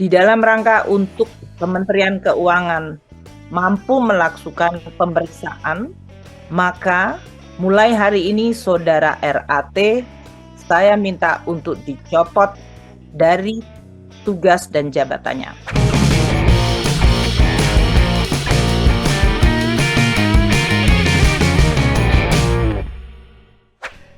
di dalam rangka untuk Kementerian Keuangan mampu melakukan pemeriksaan, maka mulai hari ini Saudara RAT saya minta untuk dicopot dari tugas dan jabatannya.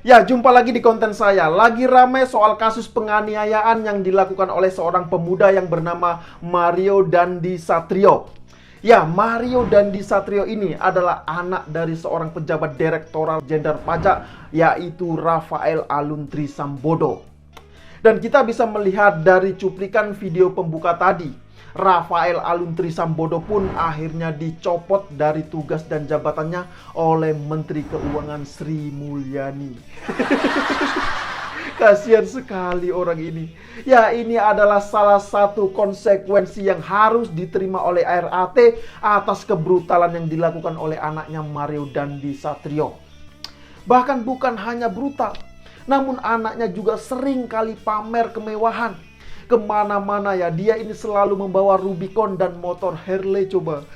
Ya, jumpa lagi di konten saya. Lagi ramai soal kasus penganiayaan yang dilakukan oleh seorang pemuda yang bernama Mario Dandi Satrio. Ya, Mario Dandi Satrio ini adalah anak dari seorang pejabat Direktorat Jenderal Pajak, yaitu Rafael Aluntri Sambodo. Dan kita bisa melihat dari cuplikan video pembuka tadi, Rafael Aluntri Sambodo pun akhirnya dicopot dari tugas dan jabatannya oleh Menteri Keuangan Sri Mulyani. Kasihan sekali orang ini. Ya, ini adalah salah satu konsekuensi yang harus diterima oleh RAT atas kebrutalan yang dilakukan oleh anaknya Mario Dandi Satrio. Bahkan bukan hanya brutal, namun anaknya juga sering kali pamer kemewahan. Kemana-mana ya, dia ini selalu membawa Rubicon dan motor Harley coba.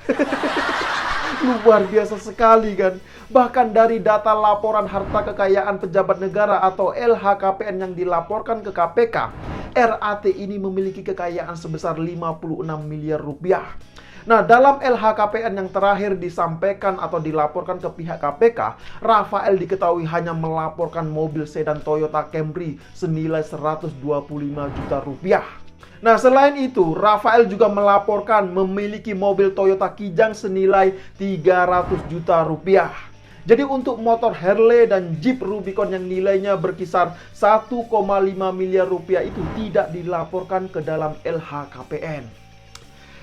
Luar biasa sekali kan. Bahkan dari data laporan harta kekayaan pejabat negara atau LHKPN yang dilaporkan ke KPK, RAT ini memiliki kekayaan sebesar 56 miliar rupiah. Nah, dalam LHKPN yang terakhir disampaikan atau dilaporkan ke pihak KPK, Rafael diketahui hanya melaporkan mobil sedan Toyota Camry senilai 125 juta rupiah. Nah, selain itu, Rafael juga melaporkan memiliki mobil Toyota Kijang senilai 300 juta rupiah. Jadi untuk motor Harley dan Jeep Rubicon yang nilainya berkisar 1,5 miliar rupiah itu tidak dilaporkan ke dalam LHKPN.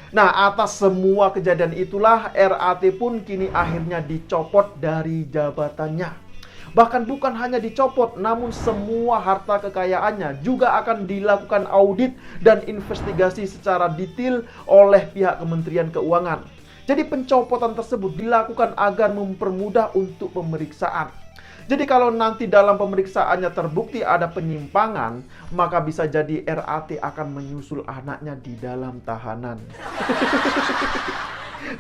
Nah, atas semua kejadian itulah RAT pun kini akhirnya dicopot dari jabatannya. Bahkan bukan hanya dicopot, namun semua harta kekayaannya juga akan dilakukan audit dan investigasi secara detail oleh pihak Kementerian Keuangan. Jadi pencopotan tersebut dilakukan agar mempermudah untuk pemeriksaan. Jadi kalau nanti dalam pemeriksaannya terbukti ada penyimpangan, maka bisa jadi RAT akan menyusul anaknya di dalam tahanan.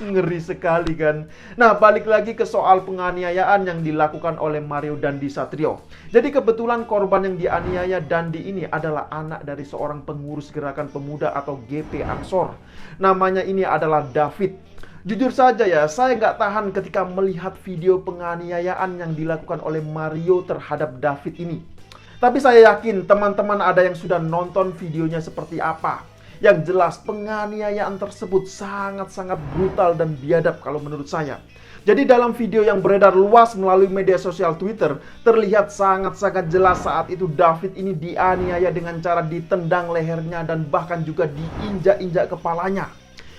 Ngeri sekali kan. Nah, balik lagi ke soal penganiayaan yang dilakukan oleh Mario Dandi Satrio. Jadi kebetulan korban yang dianiaya Dandi ini adalah anak dari seorang pengurus Gerakan Pemuda atau GP Ansor. Namanya ini adalah David. Jujur saja ya, saya nggak tahan ketika melihat video penganiayaan yang dilakukan oleh Mario terhadap David ini. Tapi saya yakin teman-teman ada yang sudah nonton videonya seperti apa. Yang jelas penganiayaan tersebut sangat-sangat brutal dan biadab kalau menurut saya. Jadi dalam video yang beredar luas melalui media sosial Twitter, terlihat sangat-sangat jelas saat itu David ini dianiaya dengan cara ditendang lehernya dan bahkan juga diinjak-injak kepalanya.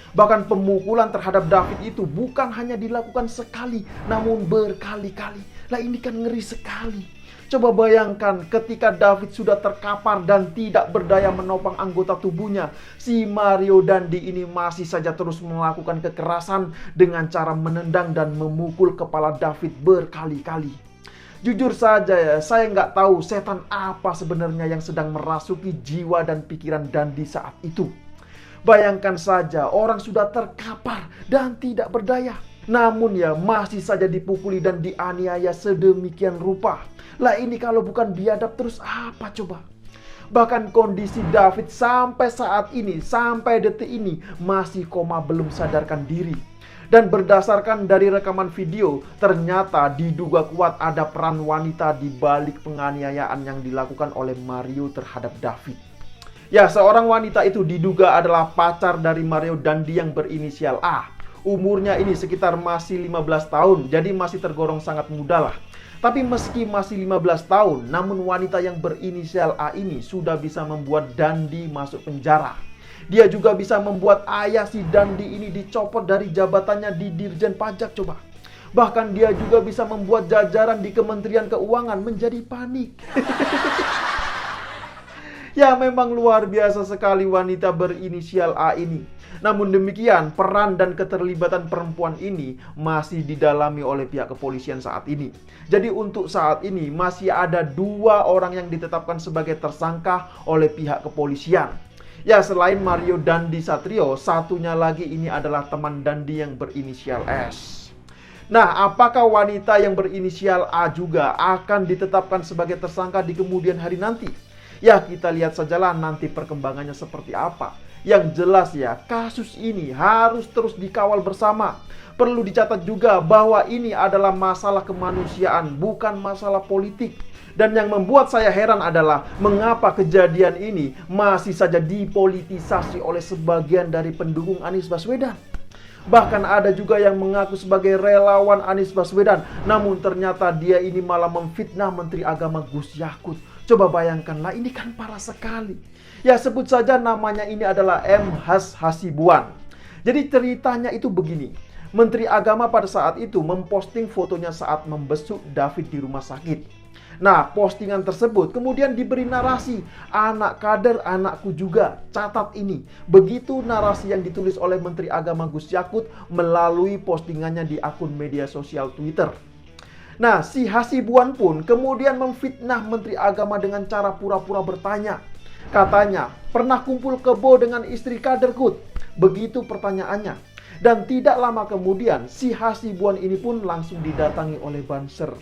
Bahkan pemukulan terhadap David itu bukan hanya dilakukan sekali, namun berkali-kali. Lah ini kan ngeri sekali. Coba bayangkan ketika David sudah terkapar dan tidak berdaya menopang anggota tubuhnya, si Mario Dandi ini masih saja terus melakukan kekerasan dengan cara menendang dan memukul kepala David berkali-kali. Jujur saja ya, saya nggak tahu setan apa sebenarnya yang sedang merasuki jiwa dan pikiran Dandi saat itu. Bayangkan saja orang sudah terkapar dan tidak berdaya, namun ya masih saja dipukuli dan dianiaya sedemikian rupa. Lah ini kalau bukan biadab terus apa coba? Bahkan kondisi David sampai saat ini, sampai detik ini masih koma belum sadarkan diri. Dan berdasarkan dari rekaman video, ternyata diduga kuat ada peran wanita di balik penganiayaan yang dilakukan oleh Mario terhadap David. Ya, seorang wanita itu diduga adalah pacar dari Mario Dandi yang berinisial A. Umurnya ini sekitar masih 15 tahun, jadi masih tergolong sangat muda lah. Tapi meski masih 15 tahun, namun wanita yang berinisial A ini sudah bisa membuat Dandi masuk penjara. Dia juga bisa membuat ayah si Dandi ini dicopot dari jabatannya di Dirjen Pajak coba. Bahkan dia juga bisa membuat jajaran di Kementerian Keuangan menjadi panik. Ya, memang luar biasa sekali wanita berinisial A ini. Namun demikian, peran dan keterlibatan perempuan ini masih didalami oleh pihak kepolisian saat ini. Jadi untuk saat ini masih ada 2 orang yang ditetapkan sebagai tersangka oleh pihak kepolisian. Ya, selain Mario Dandi Satrio, satunya lagi ini adalah teman Dandi yang berinisial S. Nah, apakah wanita yang berinisial A juga akan ditetapkan sebagai tersangka di kemudian hari nanti? Ya, kita lihat sajalah nanti perkembangannya seperti apa. Yang jelas ya, kasus ini harus terus dikawal bersama. Perlu dicatat juga bahwa ini adalah masalah kemanusiaan, bukan masalah politik. Dan yang membuat saya heran adalah mengapa kejadian ini masih saja dipolitisasi oleh sebagian dari pendukung Anies Baswedan. Bahkan ada juga yang mengaku sebagai relawan Anies Baswedan, namun ternyata dia ini malah memfitnah Menteri Agama Gus Yakut. Coba bayangkanlah, ini kan parah sekali. Ya, sebut saja namanya ini adalah M. Hasibuan. Jadi ceritanya itu begini. Menteri Agama pada saat itu memposting fotonya saat membesuk David di rumah sakit. Nah, postingan tersebut kemudian diberi narasi, anak kader anakku juga, catat ini. Begitu narasi yang ditulis oleh Menteri Agama Gus Yakut melalui postingannya di akun media sosial Twitter. Nah, si Hasibuan pun kemudian memfitnah Menteri Agama dengan cara pura-pura bertanya. Katanya, pernah kumpul kebo dengan istri kaderku? Begitu pertanyaannya. Dan tidak lama kemudian, si Hasibuan ini pun langsung didatangi oleh Banser.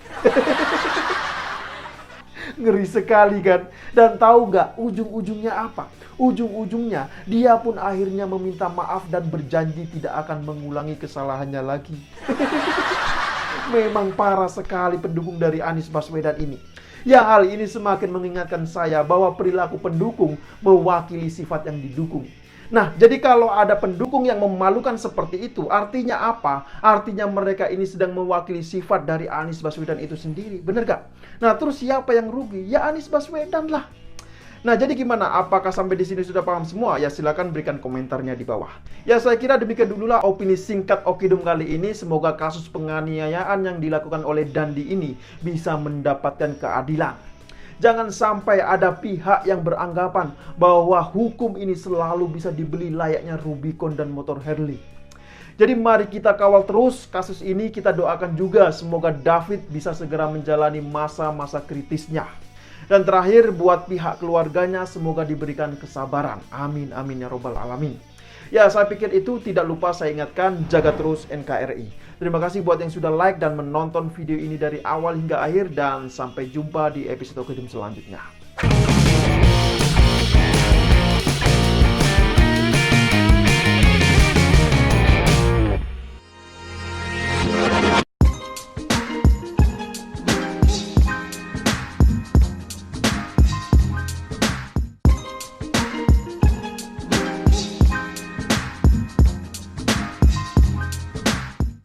Ngeri sekali kan? Dan tahu gak ujung-ujungnya apa? Ujung-ujungnya dia pun akhirnya meminta maaf dan berjanji tidak akan mengulangi kesalahannya lagi. Memang parah sekali pendukung dari Anies Baswedan ini. Ya, hal ini semakin mengingatkan saya bahwa perilaku pendukung mewakili sifat yang didukung. Nah, jadi kalau ada pendukung yang memalukan seperti itu, artinya apa? Artinya mereka ini sedang mewakili sifat dari Anies Baswedan itu sendiri. Bener gak? Nah, terus siapa yang rugi? Ya Anies Baswedan lah. Nah, jadi gimana? Apakah sampai di sini sudah paham semua? Ya, silakan berikan komentarnya di bawah. Ya, saya kira demikian dululah opini singkat Okidum kali ini. Semoga kasus penganiayaan yang dilakukan oleh Dandi ini bisa mendapatkan keadilan. Jangan sampai ada pihak yang beranggapan bahwa hukum ini selalu bisa dibeli layaknya Rubicon dan motor Harley. Jadi mari kita kawal terus kasus ini. Kita doakan juga semoga David bisa segera menjalani masa-masa kritisnya. Dan terakhir buat pihak keluarganya semoga diberikan kesabaran. Amin amin ya robbal alamin. Ya, saya pikir itu. Tidak lupa saya ingatkan, jaga terus NKRI. Terima kasih buat yang sudah like dan menonton video ini dari awal hingga akhir. Dan sampai jumpa di episode Okidum selanjutnya.